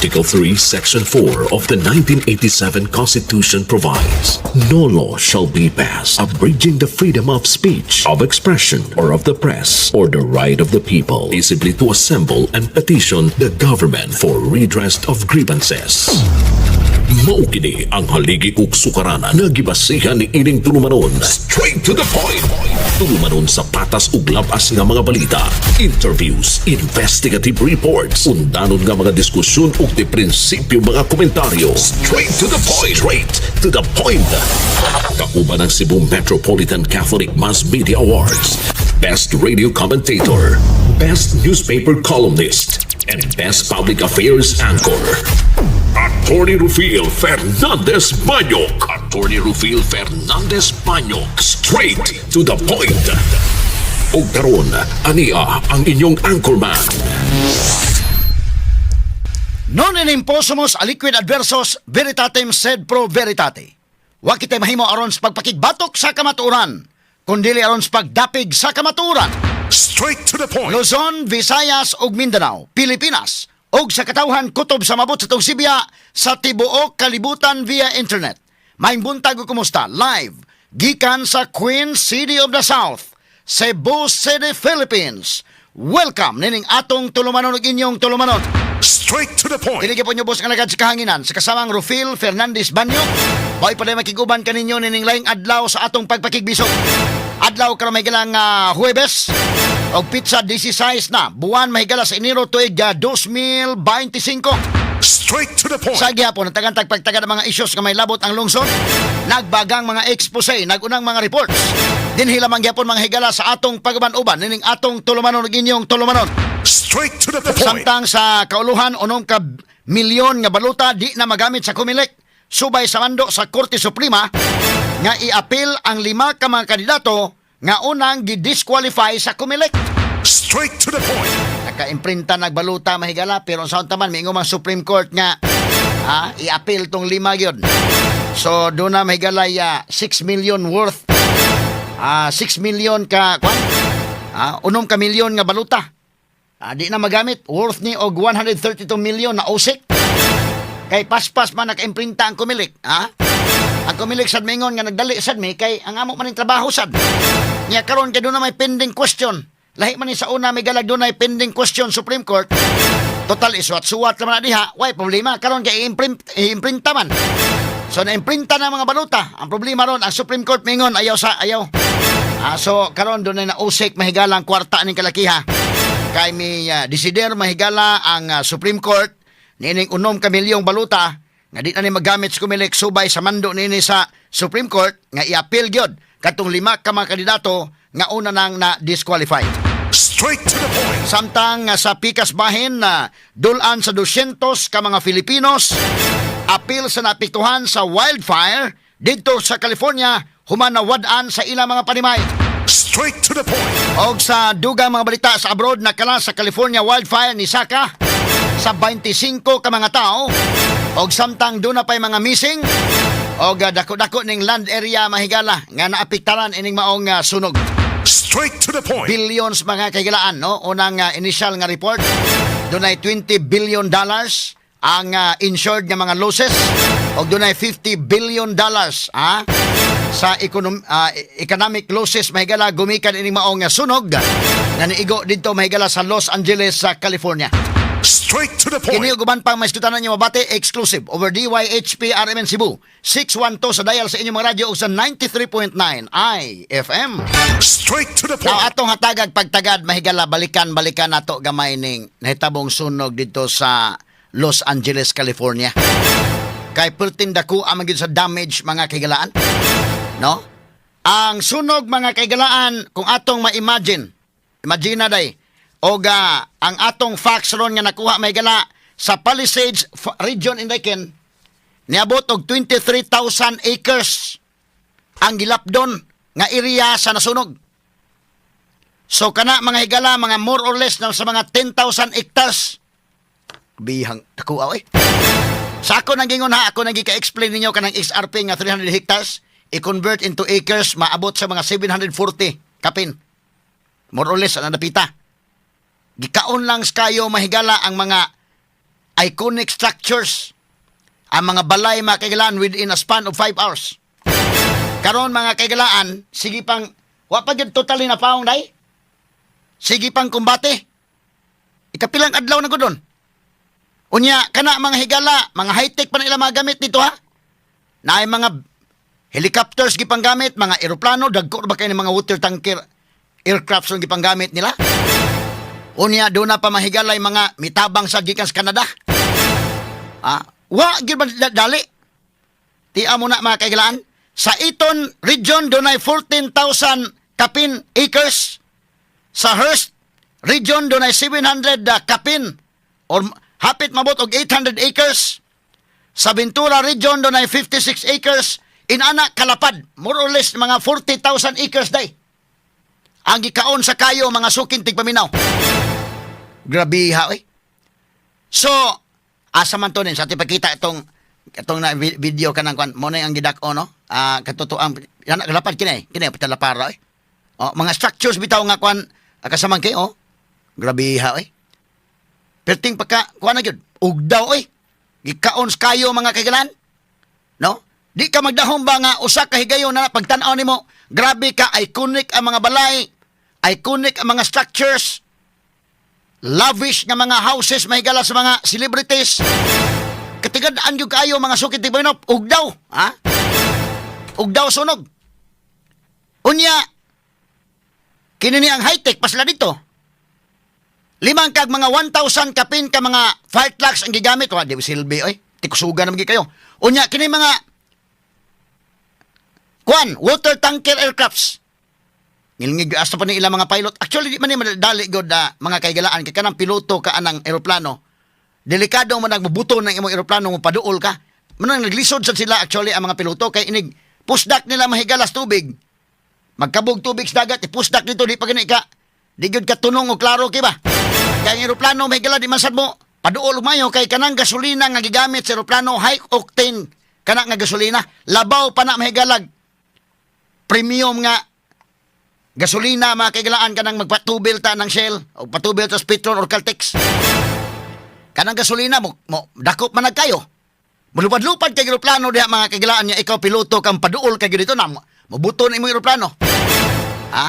Article 3, Section 4 of the 1987 Constitution provides, no law shall be passed abridging the freedom of speech, of expression, or of the press, or the right of the people peaceably to assemble and petition the government for redress of grievances. Mao kini ang haligi ug sukaranan nga gibasihan ni ining tulumanon. Straight to the point. Tulumanon sa patas ug labas nga mga balita, interviews, investigative reports, undanon nga mga diskusyon ug di prinsipyo mga komentaryo. Straight to the point. Straight to the point. Kauban ang Cebu Metropolitan Catholic Mass Media Awards, Best Radio Commentator, Best Newspaper Columnist, and Best Public Affairs Anchor. Attorney Rufil Fernandez Banyok. Attorney Rufil Fernandez Banyok. Straight to the point. O karon, ania ang inyong anchorman. Non inimposumos aliquid adversos veritatem sed pro veritate. Wa kitay mahimo aron sa pagpakigbatok sa kamatuoran, kundi aron sa pagdapig sa kamatuoran. Straight to the point. Luzon, Visayas ug Mindanao, Pilipinas, ug sa katawhan kutob sa mabot sa tong Sibya sa tibuok kalibutan via internet. May buntag ug kumusta live gikan sa Queen City of the South, Cebu City, Philippines. Welcome nining atong tulumanon ug inyong tulumanon. Straight to the point. Kinig po nyo boss nga nagad sa kahanginan sa kasamang Rufil Fernandez Banyo. Boy pa makiguban kaninyo nining laing adlaw sa atong pagpakigbisog. Adlaw karon may galang Huwebes og pizza 16 na buwan mahigala sa Enero tuig 2025. Straight to the point. Sa gihapon nagtagantag pagtagad mga issues nga may labot ang lungsod, nagbagang mga expose, nagunang mga reports. Dinhi lamang gihapon mga higala sa atong pagaban-uban nining atong tulumanon ug inyong tulumanon. Straight to the point. Samtang sa kauluhan unom ka milyon nga baluta di na magamit sa Comelec, subay sa mando sa Korte Suprema nga i-appeal ang 5 ka mga kandidato nga unang gi-disqualify sa Comelec. Straight to the point. Naka-imprinta nagbaluta mahigala pero sa taman miingong ang Supreme Court nga i-appeal tong 5 gyud. So do na mahigala 6 million worth 6 million ka unom ka milyon nga baluta. Di na magamit worth ni og 132 million na osik. Kay paspas man naka-imprinta ang Comelec, Ang Comelec sad mingon nga nagdali sad mi kay ang amo man ning trabaho sad. Nya karon kay do na may pending question. Lahi man ni sa una may galag do na pending question Supreme Court. Total iswat-suwat naman na diha, way problema karon kay i-imprinta man. So na-imprinta na mga baluta. Ang problema ron ang Supreme Court mingon ayaw. So karon do na osik mahigala ang kwarta ning kalakiha. Kay mi desider mahigala ang Supreme Court nining unom ka milyong baluta nga di na ni magamit sa Comelec subay sa mando nini sa Supreme Court nga i-appeal gyud katong 5 ka mga kandidato nga una nang na-disqualify. Straight to the point. Samtang sa pikas bahin na dulan sa 200 ka mga Filipinos appeal sa napiktuhan sa wildfire dito sa California human nawad-an sa ilang mga panimay. Straight to the point. Og sa dugang mga balita sa abroad na kala sa California wildfire ni Saka sa 25 ka mga tao og samtang doon na pa'y mga missing og dako-dako ning land area mahigala nga naapektaran ining maong sunog. Straight to the point. Billions mga kahigalaan, no? Unang initial nga report doon ay $20 billion ang insured nga mga losses og doon ay $50 billion sa economic losses mahigala gumikan ining maong sunog nga niigo dito mahigala sa Los Angeles sa California. Straight to the point. Kini uban pang maiskutan ninyo mabati exclusive over DYHP RMN Cebu 612 sa dial sa inyong mga radyo o sa 93.9 IFM. Straight to the point. Now atong hatagag pagtagad mahigala balikan nato gamay ning nahitabong sunog dito sa Los Angeles, California. Kay pertin dako ang sa damage mga kahigalaan. No? Ang sunog mga kahigalaan kung atong ma-imagine na day oga ang atong facts ron nga nakuha may gala sa Palisades region in Daken niabot og 23,000 acres ang gilapdon nga area sa nasunog. So kana mga higala mga more or less na sa mga 10,000 hectares. Bihang nakuha oy. Sa ako nang gingon ako nang gika-explain ninyo kanang XRP nga 300 hectares i-convert into acres maabot sa mga 740 kapin. More or less ang napita. Gikaon lang sa kayo mahigala ang mga iconic structures ang mga balay mga kaigalaan within a span of 5 hours. Karon mga kaigalaan, sige pang, wa pa yun totally na paong day. Sige pang kumbate. Ikapilang adlaw na ko doon. Unya, kana mga higala, mga high-tech pa na ilang mga gamit dito ha. Na ay mga helicopters gipang gamit, mga eroplano, dagko ba kayo ng mga water tanker aircrafts yung gipang gamit nila? Unya, doon na pa mahigalay mga mitabang sa gikan sa Canada. Wa, giban dali. Tiya mo na mga kaigalaan. Sa Eaton region, doon ay 14,000 kapin acres. Sa Hearst region, doon ay 700 kapin or hapit mabot og 800 acres. Sa Ventura region, doon ay 56 acres. Inana kalapad, more or less mga 40,000 acres day. Ang gikaon sa kayo, mga sukin tigpaminaw. Grabe ha, eh. So, asa man to nin, sa ating pagkita itong na video ka ng kwan, mo na yung gidako, no? Katotoang, yan, lapad kinay, patalapara, eh. Mga structures bitaw nga kwan, kasamang kayo, grabe ha, eh. Perting pagka, kwan na yun, ugdaw, eh. Gikaon sa kayo, mga kaigalan, no? Di ka magdahom ba nga, usa ka higayon na pagtanaw ni mo, grabe ka, iconic ang mga balay, iconic ang mga structures, lavish nga mga houses mahigala sa mga celebrities. Katigadaan yung kayo mga sukit di ba ugdaw, ha? Ugdaw sunog. Unya, kinini ang high-tech pasla dito. 5 kag mga 1,000 kapin ka mga fire trucks ang gigamit. Wa, di silbi, oy. Tikusugan naman kayo. Unya, kini mga water tanker aircrafts. Ngilngig asta pa ni ilang mga pilot. Actually, di man ni madali god mga kaigalaan kay kanang piloto ka anang eroplano. Delikado man nagbubuto ng imong eroplano mo paduol ka. Man naglisod sa sila actually ang mga piloto kay inig pusdak nila mahigalas tubig. Magkabog tubig sa dagat, ipusdak dito di pa gani ka. Di gyud ka tunong o klaro kay ba? Kay ang eroplano mahigala di man sad mo paduol umayo kay kanang gasolina nga gigamit sa eroplano high octane kana nga gasolina. Labaw pa na mahigalag. Premium nga gasolina, mga kaigalaan ka nang magpatubil ta ng Shell o patubil ta sa Petron or Caltex. Kanang gasolina mo dakop man kayo. Mulupad-lupad kay eroplano diha mga kaigalaan niya ikaw piloto kang paduol kay dito na mabuto na imong eroplano. Ha?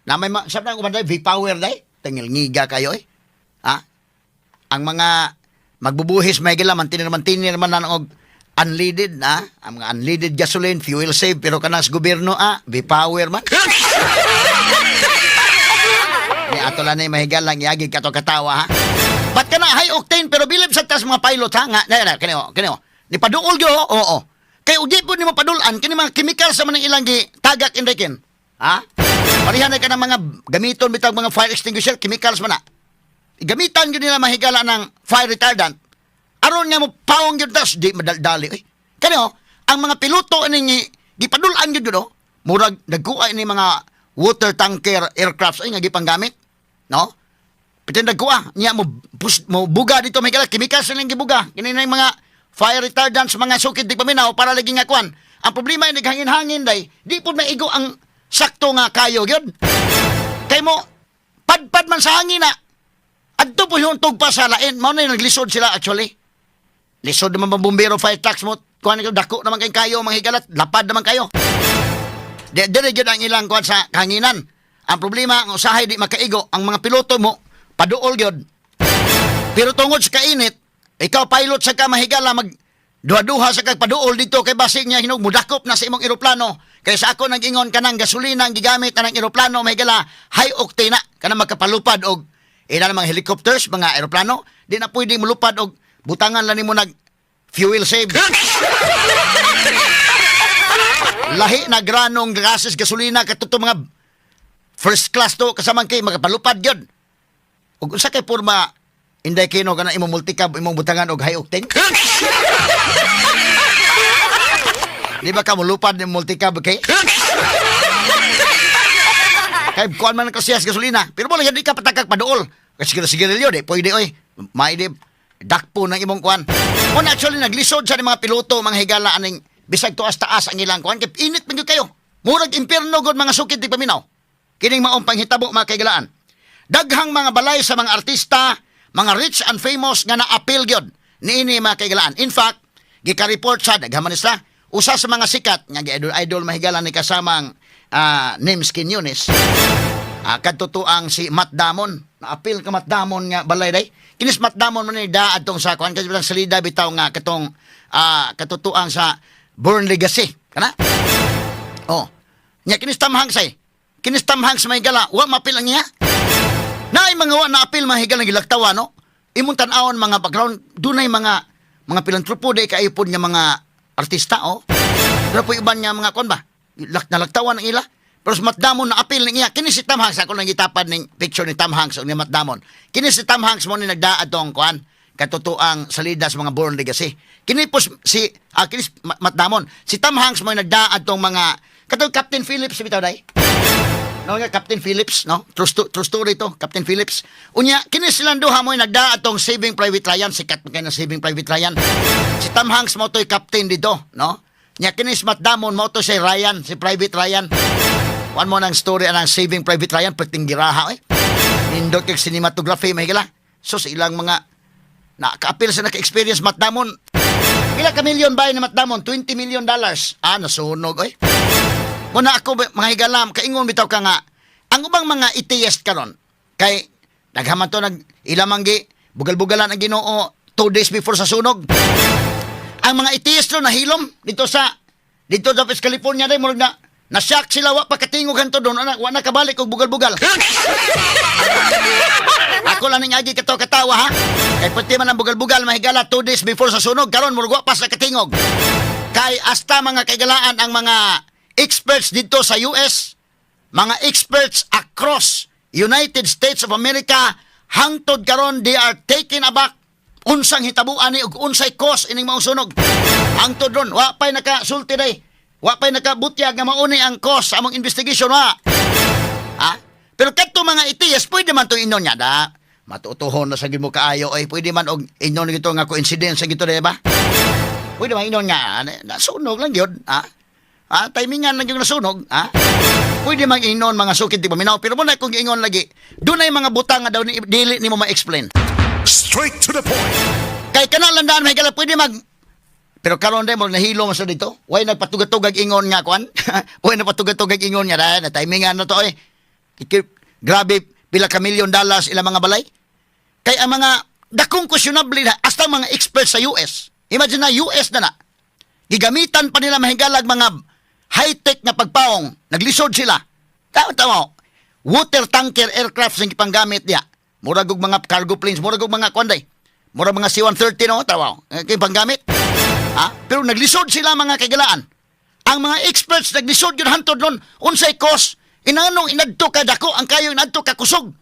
Na may sab na kumanday V-power day. Tengil ngiga kayo eh. Ha? Ang mga magbubuhis may gila mantinir naman na og unleaded na, ang mga unleaded gasoline, fuel save, pero kanas gobyerno, V-power man. Ni ato lang na yung mahigal lang, yagig ka to katawa, ha? Ba't ka na high octane, pero bilib sa tas mga pilot, ha? Nga, kanyo. Ni paduol gyo, oo. Kaya uji po ni mo padulan, kini mga chemicals sa manang ilang tagak indekin. Ha? Parihan na ka ng mga gamiton, bitag mga fire extinguisher, chemicals man na. Gamitan yun nila mahigala ng fire retardant. Aron nga mo paong yun tas, di madaldali. Kaya ang mga piloto ni gipadulan yun yun, murag nagkuha ni mga water tanker aircrafts ay nga gipang gamit. No? Pitin nagkuha. Niya mo buga dito, may kala, chemicals na lang gibuga. Kinin na yung mga fire retardants, mga sukid, di paminaw, para lagi nga kuan. Ang problema ay naghangin-hangin, day, di po may igo ang sakto nga kayo, yun. Kay mo, padpad man sa hangin na, adto po yung tugpa sa lain. Mao na yung naglisod sila actually. Lisod naman bang bumbero fire trucks mo. Kuhan kayo, dako naman kayo, mga higalat. Lapad naman kayo. Dire yun ang ilang kuhan sa hanginan. Ang problema, ang usahay di makaigo, ang mga piloto mo, paduol yun. Pero tungod sa kainit, ikaw pilot sa ka mahigala, duha-duha sa kagpaduol dito, kay basig niya mudakop na sa imong eroplano. Kaya sa ako nag-ingon ka ng gasolina ang gigamit na ng eroplano, mahigala, high octane na, ka na magkapalupad og ina namang helicopters, mga eroplano, di na pwede mulupad og butangan lang mo nag fuel save. Lahi na granong gases gasolina katuto mga first class to kasamang kay magapalupad gyud. Ug unsa kay porma inday kino kana imong multicab imong butangan og high octane? Di ba ka mulupad ng multicab kay? Kay kuan man ka siyas gasolina, pero mo lang di ka patakag paduol. Kasi sigarilyo di pwede oy. May di dakpo ng imong kuan. Kung actually naglisod sa mga piloto, mga higala aning bisag tuas taas ang ilang kuan, kay init man gyud kayo. Murag impierno gud mga sukid di paminaw. Kining maong panghitabo mga kaigalaan. Daghang mga balay sa mga artista, mga rich and famous nga na-appeal gyud niini mga kaigalaan. In fact, gika-report sa daghaman isla usa sa mga sikat nga idol mahigalan ni kasamang name skin Yunis. Katutuang si Matt Damon, na-appeal ka Matt Damon nga balay day. Kinis Matt Damon man ni da adtong sa kuan kasi bilang salida bitaw nga katong katutuang sa Born Legacy, kana? Oh. Nya kinis Tom Hanks ay. Kinis Tom Hanks mahigala, wa mapil ang niya. Naay mga wa na-appeal mahigala gilagtawa no. Imong tan-awon mga background, dunay mga pilantropo day kaipon nga mga artista oh. Pero po iban nga mga kon ba? Nalagtawan ng ila. Pero si Matt Damon na-appeal niya. Kini si Tom Hanks, ako lang gitapad ng picture ni Tom Hanks o ni Matt Damon. Kini si Tom Hanks mo ni nagdaad tong kuan katutuang salida sa mga Born Legacy. Kini po si kini si Matt Damon. Si Tom Hanks mo nagdaad tong mga katong Captain Phillips bitaw day. No nga Captain Phillips, no? True story to, Captain Phillips. Unya, kini silang duha mo nagdaa atong Saving Private Ryan, sikat kay na Saving Private Ryan. Si Tom Hanks mo to'y captain dito, no? Nya kini si Matt Damon mo to si Ryan, si Private Ryan. One mo nang story anang Saving Private Ryan perting giraha Nindot kay cinematography mahigala. So sa ilang mga naka-appeal sa naka-experience Matt Damon. Pila ka million ba ni Matt Damon? $20 million. Nasunog Muna ako mga higalam, kaingon bitaw ka nga, ang ubang mga atheist karon kay naghaman to ilamanggi, bugal-bugalan ang Ginoo 2 days before sa sunog. Ang mga atheist ro nahilom dito sa West California day murag na shock sila wa pa katingog hanto doon wa na kabalik og bugal-bugal. Ako lang ning agi katawa ha. Kay pati man ang bugal-bugal mahigala 2 days before sa sunog karon murag wa pa sa katingog. Kay hasta mga kaigalaan ang mga experts dito sa US, mga experts across United States of America, hangtod karon they are taken aback unsang hitabuan ni ug unsay cause ining mga sunog. Hangtod ron wa pay nakasulti day, wa pay nakabutyag nga mauni ang cause sa among investigation wa. Pero kadto mga itias pwede man to inon nya da. Matutuhon na sa gid mo kaayo ay pwede man og inon gito nga coincidence gito di ba? Pwede man inon nga nasunog lang gyud timingan lang yung nasunog, Pwede mag-inon mga sukit, di ba minaw? Pero muna kung ingon lagi, doon ay mga butang nga daw, dili ni mo ma-explain. Straight to the point. Kay kanalandaan, may kala, pwede pero karon din mo, nahilo mo sa dito. Way nagpatugad-tugag ingon nga, kwan? Way nagpatugad-tugag ingon nga, na timingan na to, Grabe, pila ka $1 million ilang mga balay. Kay ang mga, dakong questionable na, hasta mga experts sa US. Imagine na, US na. Gigamitan pa nila mahigalag mga high-tech na pagpaong, naglisod sila. Tama, water tanker aircraft sing ipanggamit niya. Murag og mga cargo planes, murag og mga konday. Murag mga C-130 no, tawa. Kay panggamit. Pero naglisod sila mga kagalaan. Ang mga experts naglisod yun hantod nun, unsay cause, inanong inadto ka dako, ang kayo inadto ka kusog.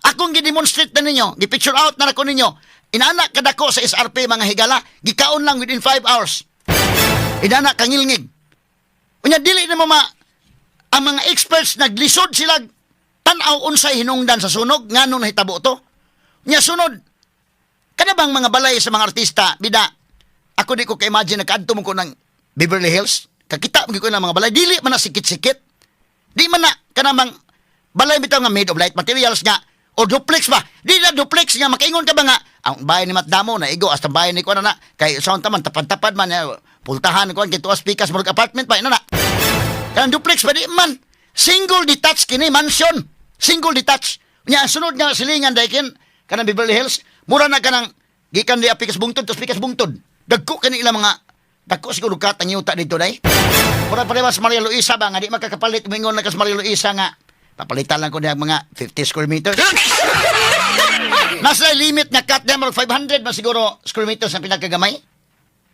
Akong gidemonstrate na ninyo, gi-picture out na nako ninyo. Inanak ka dako sa SRP mga higala, gikaon lang within 5 hours. Inanak kangilngig. Unya dili na mo ang mga experts naglisod sila tan-aw unsay hinungdan sa sunog ngano nahitabo to. Nya sunod kada bang mga balay sa mga artista bida. Ako di ko ka-imagine nakaadto mo ko ng Beverly Hills. Kakita mo ko ng mga balay dili man na sikit-sikit. Di man na kanamang balay bitaw nga made of light materials nga o duplex ba? Di na duplex nga makaingon ka ba nga ang bahay ni Matt Damon na igo hasta bahay ni ko na kay sound taman tapad-tapad man pultahan ko ang kituas pikas murag apartment pa ina na. Kan duplex pa di man. Single detached kini mansion. Single detached. Nya sunod nga silingan daykin kanang Beverly Hills, mura na kanang gikan di pikas bungtod tos pikas bungtod. Dagko kani ilang mga dagko siguro katang yuta dito day. Mura pa mas Maria Luisa ba nga di makakapalit mingon na kas Maria Luisa nga papalitan lang ko diha mga 50 square meters. Nasa limit nga cut number 500 man siguro square meters ang pinakagamay.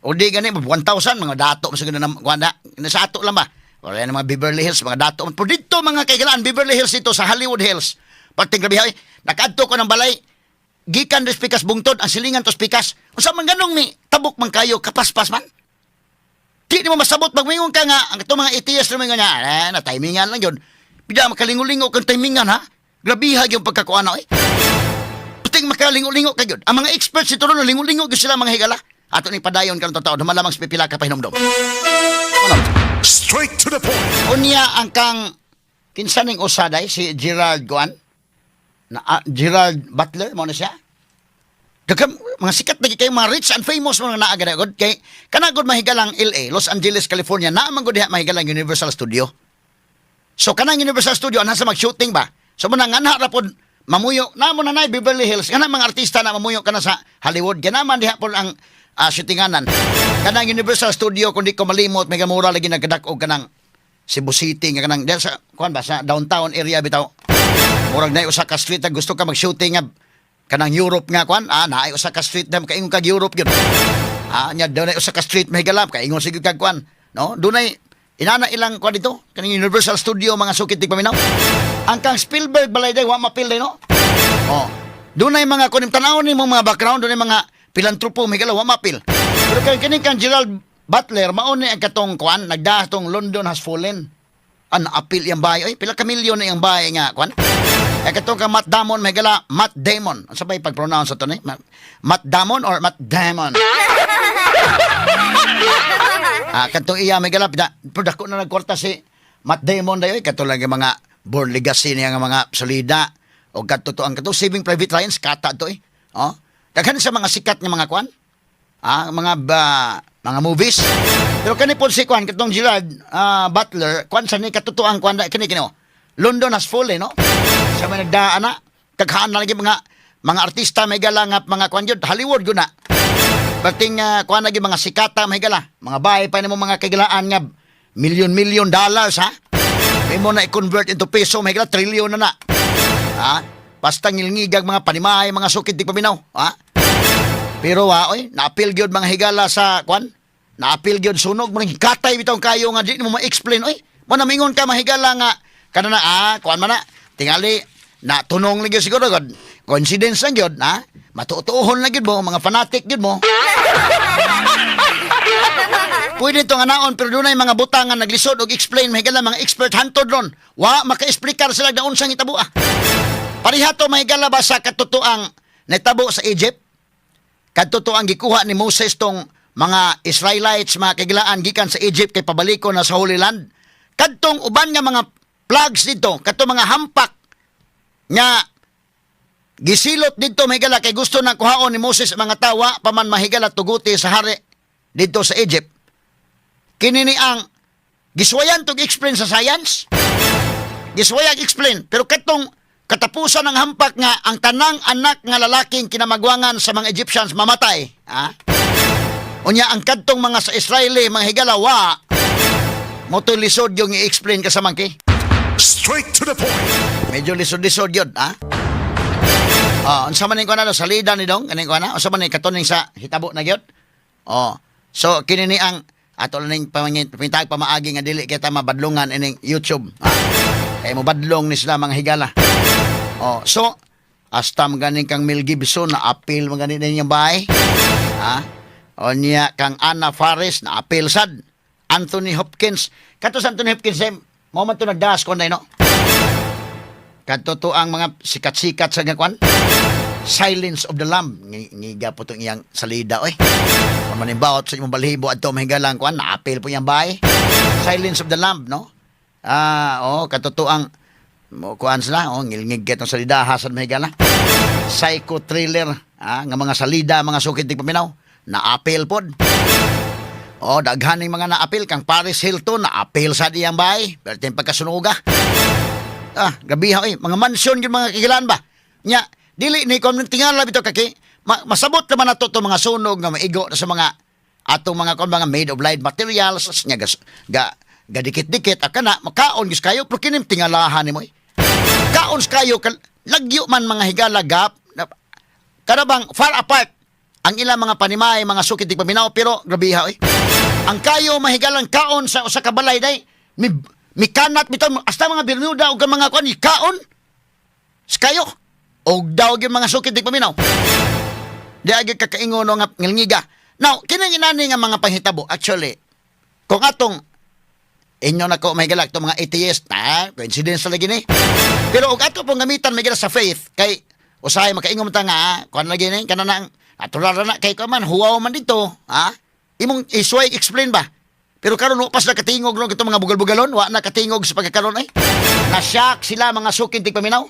O di gani 1,000 mga dato siguro na wala sa ato lang ba. Wala na mga Beverly Hills mga dato. Pero dito mga kaigalaan Beverly Hills dito sa Hollywood Hills. Pagting grabe hay nakadto ko ng balay gikan des pikas bungtod ang silingan tos pikas. Unsa man ganong mi tabok man kayo kapaspas man. Di mo masabot magmingon ka nga ang itong mga ETS na mga nga na timingan lang yun. Bida makalingo-lingo kang timingan ha. Grabiha yung pagkakuana Puting makalingo-lingo ka yun. Ang mga experts ito ron lingo-lingo gyud sila mga higala. Ato ni padayon kan tao malamang pipila ka pahinomdom. Straight to the point. Unya ang kang kinsaning usaday si Gerald Guan na Gerald Butler mo na siya. Daghang mga sikat na kay mga rich and famous mga naagad gud kay kanagod mahigalang LA, Los Angeles, California na man gud diha mahigalang Universal Studio. So kanang Universal Studio nasa mag-shooting ba? So man nga ra pod mamuyo na mo na nay Beverly Hills kanang mga artista na mamuyo kana sa Hollywood kana man diha pod ang shootinganan. Kanang Universal Studio kundi ko malimot may mura lagi nagkadak-og kanang Cebu City nga kanang diha sa kuan ba sa downtown area bitaw. Murag na usa ka street na gusto ka mag-shooting nga kanang Europe nga kwan naay usa ka street dam kaingon kag Europe gyud nya dunay usa ka street mahigalap kaingon sige kag kwan no dunay inana ilang kwan dito kaning Universal Studio mga sukit tig paminaw ang kang Spielberg balay day wa mapil day no dunay mga kunim tanawon ni mga background dunay mga pilantropo mahigala wa mapil pero kani kang Gerald Butler mao ni ang katong kwan nagdahatong London Has Fallen apil yang bahay oy pila ka milyon na yang bahay nga kwan katong ka Matt Damon may gala Matt Damon ang sabay pag-pronounce ito ni Matt Damon or Matt Damon katong iya may gala pero ko na nagkwarta si Matt Damon dayoy katong lagi mga Born Legacy niya nga mga solida o katuto ang katong Saving Private Ryan kata to daghan sa mga sikat nga mga kwan mga movies pero kani po si kwan katong Gerard Butler kwan sa ni katutuang kwan kani London Has Fallen no sa may nagdaan na taghaan na lagi mga artista may gala nga mga kwan yun Hollywood yun na bating kwan lagi mga sikata may gala mga bahay pa mo mga kagalaan nga million dollars ha may mo na i-convert into peso may gala trillion na basta ngilngigag mga panimahay mga sukit di paminaw pero oy naapil gyud mga higala sa kwan naapil gyud sunog mo katay bitaw kayo nga di mo ma-explain oy mo namingon ka mahigala nga kanana kwan man na tingali na tunong lagi siguro god coincidence lang gyud matutuhon lang gyud mo mga fanatic gyud mo pwede itong anaon pero dunay mga butangan naglisod og explain mahigala mga expert hantod ron wa maka-explicar sila na unsang itabo pariha to mahigala ba sa katutuang natabo sa Egypt katutuang gikuha ni Moses tong mga Israelites mga kagilaan gikan sa Egypt kay pabaliko na sa Holy Land kadtong uban nga mga plagues dito kadtong mga hampak nga gisilot dito mahigala kay gusto na kuhaon ni Moses mga tawa paman mahigala tuguti sa hari dito sa Egypt kini ni ang giswayan tog explain sa science giswayag explain pero katong katapusan ng hampak nga ang tanang anak nga lalaking kinamagwangan sa mga Egyptians mamatay unya ang kadtong mga sa Israeli mga higalawa mo to lisod yung i-explain ka sa mangki Straight to the point. medyo lisod-lisod yun unsa man ning kuana salida ni dong kaning kuana unsa man ning katuning sa hitabo na gyud so kini ni ang ato ning pamintag pamaagi nga dili kita mabadlongan ining YouTube kay mo badlong ni sila mga higala so astam ganing kang Mel Gibson na appeal mga ganin niyang bahay onya kang Anna Faris na appeal sad Anthony Hopkins kato sa Anthony Hopkins moment to nagdas kon no kato to ang mga sikat-sikat sa kwan Silence of the Lamb ngiga po tong iyang salida oy manimbaot sa imong balhibo adto mahigalang kwan na appeal po iyang bahay Silence of the Lamb no kato ang mo kuan sila ngilngig ketong salida hasad mahigala psycho thriller nga mga salida mga sukit tig paminaw na appeal pod daghan ning mga na-appeal kang Paris Hilton na-appeal sa diyang bahay pero tayong pagkasunuga gabi mga mansyon yung mga kigilan ba nya dili ni kon tingala bitaw kaki masabot naman nato to mga sunog nga maigo sa mga atong mga made of light materials nya gadikit-dikit akana makaon gis kayo pero kinim tingalahan nimo kaon kayo lagyo man mga higala gap karabang far apart ang ilang mga panimahay mga sukit tig paminaw pero grabe ang kayo mahigalang kaon sa usa ka balay day mi kanat bitaw hasta mga Bermuda ug mga kuan kaon kayo og daw gyud mga sukit tig paminaw di agi kakaingon nga ngilngiga now kining inani nga mga panghitabo actually kung atong inyo na ko mahigalak to mga atheist coincidence lagi ni pero og ato pong gamitan mahigala sa faith kay usahay makaingon ta nga kuan lagi ni kanang natural na kay ka man huwaw man dito imong isway explain ba pero karon upas na katingog no kitong mga bugal-bugalon wa na katingog sa pagkakaron na-shock sila mga sukit tig paminaw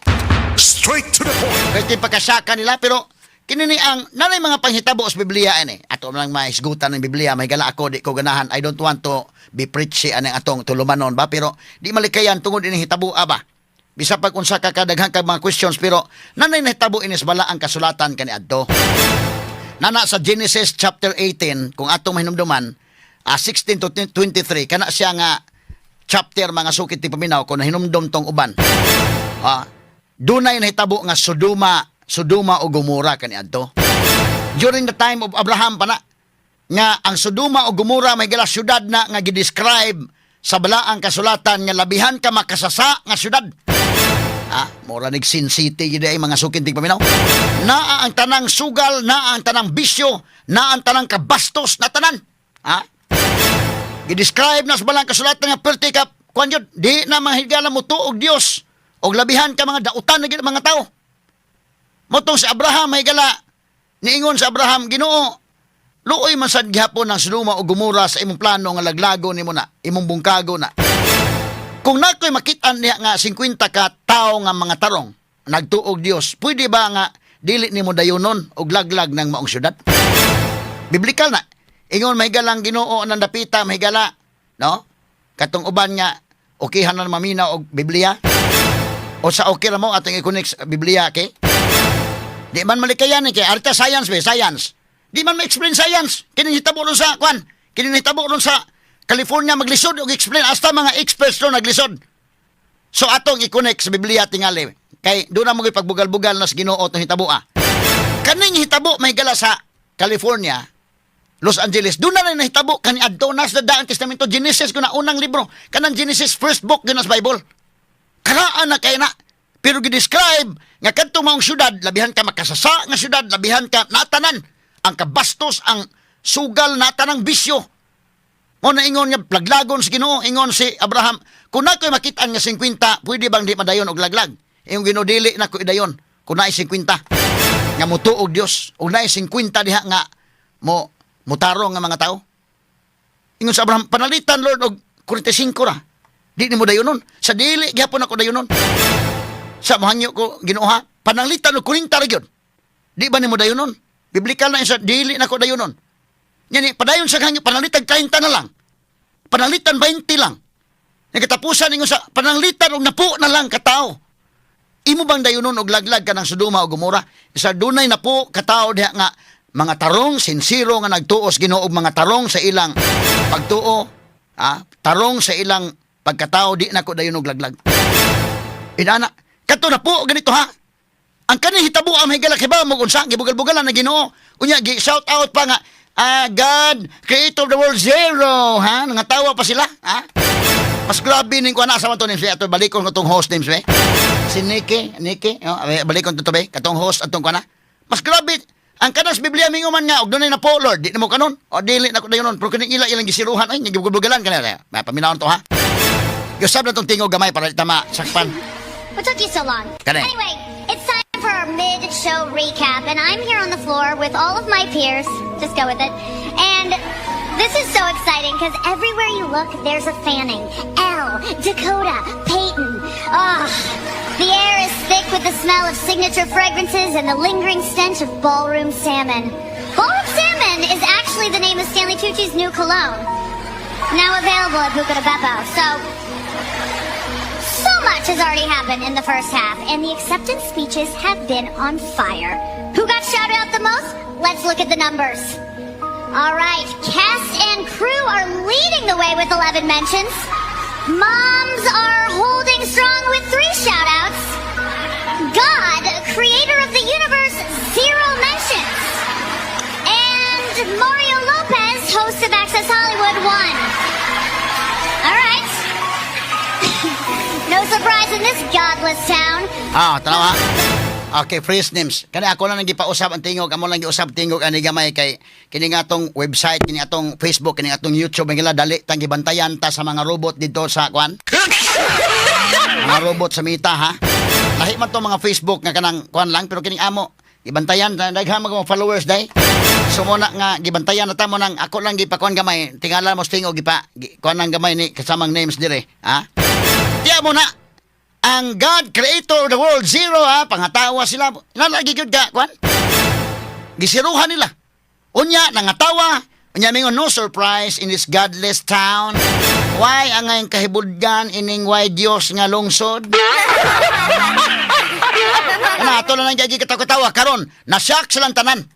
Straight to the point. kay pagkasaka nila pero kinini ang nanay mga panghitabo sa Biblia ini. Ato lang mahisgutan ng Biblia, may gala ako di ko ganahan. I don't want to be preachy anang atong tulumanon ba, pero di malikayan tungod ini hitabo ba. Bisa pag unsa ka kadaghang kag mga questions, pero nanay nahitabo ini sa bala ang kasulatan kani adto. Nana sa Genesis chapter 18 kung atong mahinumduman, 16 to 23 kana siya nga chapter mga sukit ti paminaw kung nahinumdom tong uban. Dunay nahitabo nga Sodoma o Gomora kaniadto. During the time of Abraham pa na, nga ang Sodoma o Gomora may gala syudad na nga gidescribe sa balaang kasulatan nga labihan ka makasasa nga syudad. Mura nig Sin City gid ay mga sukin tig paminaw. Naa ang tanang sugal, naa ang tanang bisyo, naa ang tanang kabastos na tanan. Gidescribe na sa balaang kasulatan nga perti ka kuan jud, di na mahigala mo tuog Dios og labihan ka mga dautan na gid mga tao. Motong si Abraham may gala, niingon sa Abraham, Ginoo, luoy man sad gihapon ng Sodoma o Gomora sa imong plano nga laglago nimo na, imong bungkago na. Kung nakoy makitaan niya nga 50 ka tao nga mga tarong, nagtuog Dios, pwede ba nga dili nimo dayonon og laglag ng maong syudad? Biblikal na. Ingon mahigalang Ginoo nang dapita mahigala, no? Katong uban nga okihan na mamina og Biblia. O sa okay ra mo atong i-connect sa Biblia kay. Di man malikayan kay arta science be, science. Di man ma-explain science. Kini hitabo ron sa kwan. Kini hitabo ron sa California maglisod og explain hasta mga experts ron naglisod. So atong i-connect sa Biblia tingali. Kay do na mo pagbugal-bugal na sa Ginoo tong hitabo Kaning hitabo may gala sa California, Los Angeles. Do na hitabo kani adto na sa Daang Testamento Genesis kuna unang libro. Kanang Genesis first book ginas Bible. Karaan na kay na. Pero gidescribe nga kadtong maong syudad, labihan ka makasasa nga syudad, labihan ka natanan ang kabastos, ang sugal natanang bisyo. Mo na ingon nga plaglagon si Ginoo, ingon si Abraham, kung nakoy makitaan nga 50, pwede bang di madayon og laglag? Ingon Ginoo dili na ko idayon kung naay 50 nga mutuog Dios, og naay 50 diha nga mutarong nga mga tao. Ingon sa Abraham, panalitan Lord og 45 ra. Di ni mo dayonon. Sa dili gyapon ako dayonon. Sa mahangyo ko Ginoo pananglitan og 40 ra gyud. Di ba nimo dayonon? Biblikal na sa dili nako dayonon. Nya padayon sa hangyo pananglitan 30 na lang. Pananglitan 20 lang. Nagkatapusan ninyo sa pananglitan og napo na lang katao. Imo bang dayonon og laglag ka ng Sodoma o Gomora? Isa dunay napo katao diha nga mga tarong sinsiro nga nagtuos Ginoo og mga tarong sa ilang pagtuo, tarong sa ilang pagkatao di nako dayon og laglag. Inana kato na po ganito ang kanang hitabo ang higala kiba mo unsa gibugal-bugalan na Ginoo unya gi shout out pa nga God creator of the world zero nangatawa pa sila mas grabe ning kuana sa man to ni ato balikon katong host names si Nikki balikon to be katong host atong kuana mas grabe ang kanas Biblia mingo man nga og dunay na po Lord di nimo kanon o dili na ko dayonon pero kining ilang gisiruhan ay gibugal-bugalan kanila paminaon to Yusab na tong tingog gamay para tama sakpan. What took you so long? Kane. Anyway, it's time for our mid-show recap, and I'm here on the floor with all of my peers. Just go with it. And this is so exciting because everywhere you look, there's a fanning. Elle, Dakota, Peyton. The air is thick with the smell of signature fragrances and the lingering stench of ballroom salmon. Ballroom salmon is actually the name of Stanley Tucci's new cologne. Now available at Buca de Beppo. So much has already happened in the first half, and the acceptance speeches have been on fire. Who got shouted out the most? Let's look at the numbers. All right, cast and crew are leading the way with 11 mentions. Moms are holding strong with 3 shout-outs. God, creator of the universe, 0 mentions. And Mario Lopez, host of Access Hollywood, 1. All right. No surprise in this godless town. Tanawa. Okay, first names. Kani ako lang nagipausap ang tingog, amo lang giusab tingog ani gamay kay kini nga atong website, kini atong Facebook, kini atong YouTube ngila dali tang gibantayan ta sa mga robot dito sa kwan. Mga robot sa mita Lahi man to mga Facebook nga kanang kwan lang pero kini amo gibantayan daghan mga followers day. So mo na nga gibantayan na ta mo nang ako lang gipakuan gamay, tingala mo tingog kuan nang gamay ni kasamang names dire, Tiya mo na, ang God creator of the world, 0 pangatawa sila. Nalagi yun ka, kwan? gisiruhan nila. Unya, nangatawa. Unya, mingon, no surprise in this godless town. Why ang ngayong kahibudgan ining why Diyos nga lungsod? Ano, ato na lang dyan katawa. Karon, nasyak silang tanan.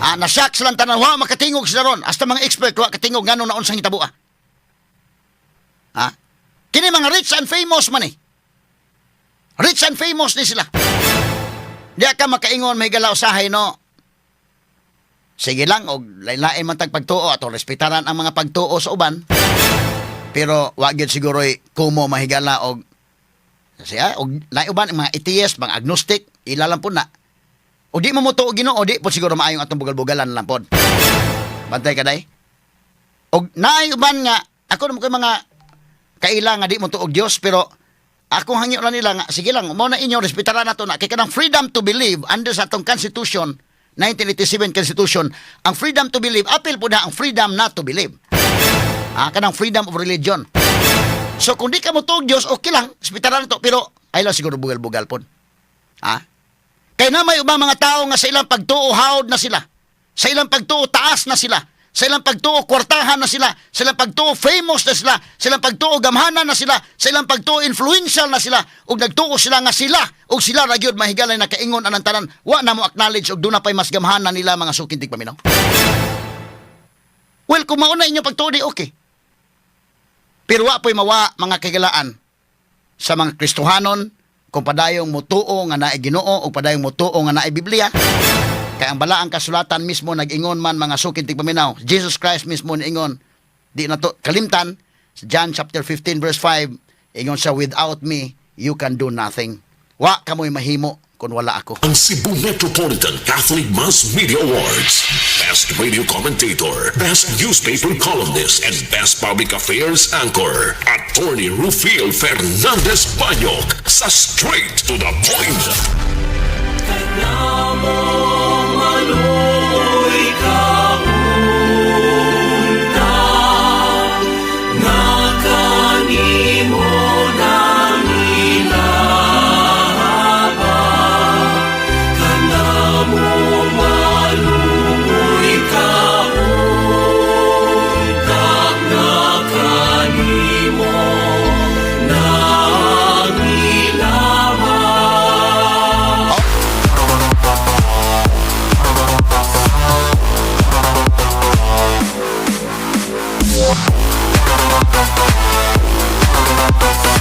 Nasyak silang tanan. Wa, makatingog sila ron. Hasta mga expert, wa katingog nga nung naon sang hitabo. Kini mga rich and famous man eh. Rich and famous ni sila. Di ka makaingon, may galaw sahay, no? Sige lang, og lain-lain man tag pagtuo ato respetaran ang mga pagtuo sa uban. Pero wa gyud siguro'y kumo mahigala og siya og lain uban mga atheist, mga agnostic, ilalang po na. O di mo mutuo Ginoo, di po siguro maayong atong bugal-bugalan lang pod. Bantay ka day. Og naay uban nga ako naman koy mga kaila nga di mo tuog Dios, pero ako hangyo na nila nga sige lang mo na inyo respetaran nato na kay kanang freedom to believe under sa atong constitution 1987 Constitution, ang freedom to believe, apil po na ang freedom not to believe. Kanang freedom of religion. So, kung di ka mo tuog Diyos, okay lang, spitaran ito, pero ay lang siguro bugal-bugal po. Kaya na may ubang mga tao nga sa ilang pagtuo, hawd na sila. Sa ilang pagtuo, taas na sila. Sa ilang pagtuo, kwartahan na sila. Sa ilang pagtuo, famous na sila. Sa ilang pagtuo, gamhanan na sila. Sa ilang pagtuo, influential na sila. Ug nagtuo sila nga sila. Ug sila ragyod mahigalay na kaingon anang tanan. Wa na mo acknowledge ug doon na pa'y mas gamhanan nila mga sukintig paminaw. Well, kung mauna inyo pagtuo di okay. Pero wa po'y mawa mga kagalaan sa mga Kristohanon kung padayong mutuo nga naay Ginoo o padayong mutuo nga naay Biblia. Kaya ang balaang kasulatan mismo nag-ingon man mga sukintig paminaw. Jesus Christ mismo ingon. Di na to kalimtan. John chapter 15 verse 5. Ingon sa without me, you can do nothing. Wa kamoy mahimo kung wala ako. Ang Cebu Metropolitan Catholic Mass Media Awards. Best Radio Commentator, Best Newspaper Columnist, and Best Public Affairs Anchor. Attorney Rufil Fernandez Banyok sa Straight to the Point. Kanya mo